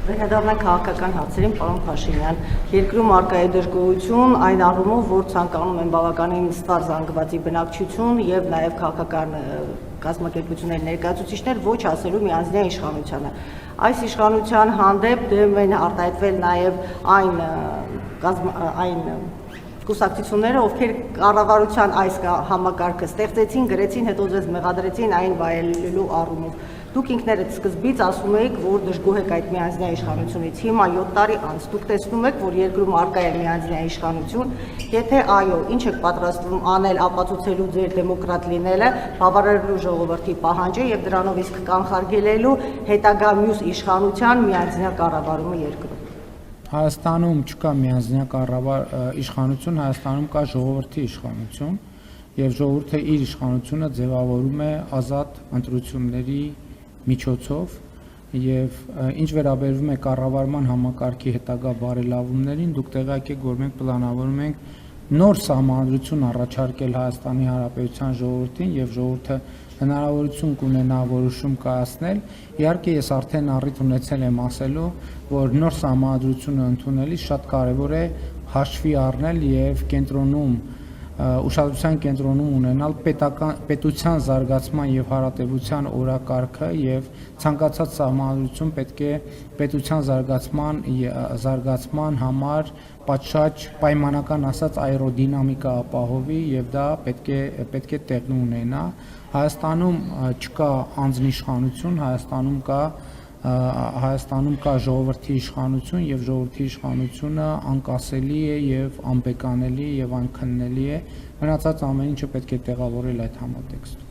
Վերադառնանք քաղաքական հարցերին, պարոն Փաշինյան, երկրում առկա է դժգոհություն այն առումով, որ ցանկանում են բավականին ստար զանգվածի բնակչություն եւ նաեւ քաղաքական կազմակերպությունների ներկայացուցիչներ ոչ ասելու միանձնյա իշխանությանը։ Այս իշխանության հանդեպ դեմ են արտահայտվել նաեւ այն կուսակցությունները, ովքեր կառավարության այս համակարգը ստեղծեցին, գրեցին, հետո ձեզ մեղադրեցին այն վայելելու առումով։ Դուք ինքներդ սկզբից ասում եք, որ դժգոհ եք այդ միանձնյա իշխանությունից։ Հիմա 7 տարի անց դուք տեսնում եք, որ երկրում առկա է միանձնյա իշխանություն։ Եթե այո, ինչ եք պատրաստվում անել ապացուցելու ձեր դեմոկրատ լինելը, բավարարելու ժողովրդի պահանջը եւ դրանով իսկ կանխարգելելու հետագա մյուս իշխանության միանձնյա կառավարումը երկրում։ Հայաստանում չկա միանձնյա իշխանություն, Հայաստանում կա ժողովրդի իշխանություն եւ ժողովուրդը իր իշխանությունը ձևավորում է ազատ ընտրությունների միջոցով եւ ինչ վերաբերվում է կառավարման համակարգի հետագա բարելավումներին, դուք տեղյակ եք, որ մենք պլանավորում ենք նոր սահմանադրություն առաջարկել Հայաստանի Հանրապետության ժողովրդին եւ ժողովուրդը հնարավորություն կունենա որոշում կայացնել։ Իհարկե ես արդեն առիթ ունեցել եմ ասելու, որ նոր սահմանադրությունը ընդունելիս շատ կարեւոր է հաշվի առնել եւ ուշադրության կենտրոնում ունենալ պետության զարգացման եւ հարատեվության օրակարգը եւ ցանկացած սահմանադրություն պետք է պետության զարգացման համար պատշաճ պայմանական ասած աերոդինամիկա ապահովի եւ դա պետք է տեղի ունենա։ Հայաստանում չկա անձնիշխանություն, Հայաստանում կա ժողովրդի իշխանություն եւ ժողովրդի իշխանությունը անկասելի է եւ անպեկանելի եւ անքննելի է։ Մնացած ամեն ինչը պետք է տեղավորել այդ համատեքստում։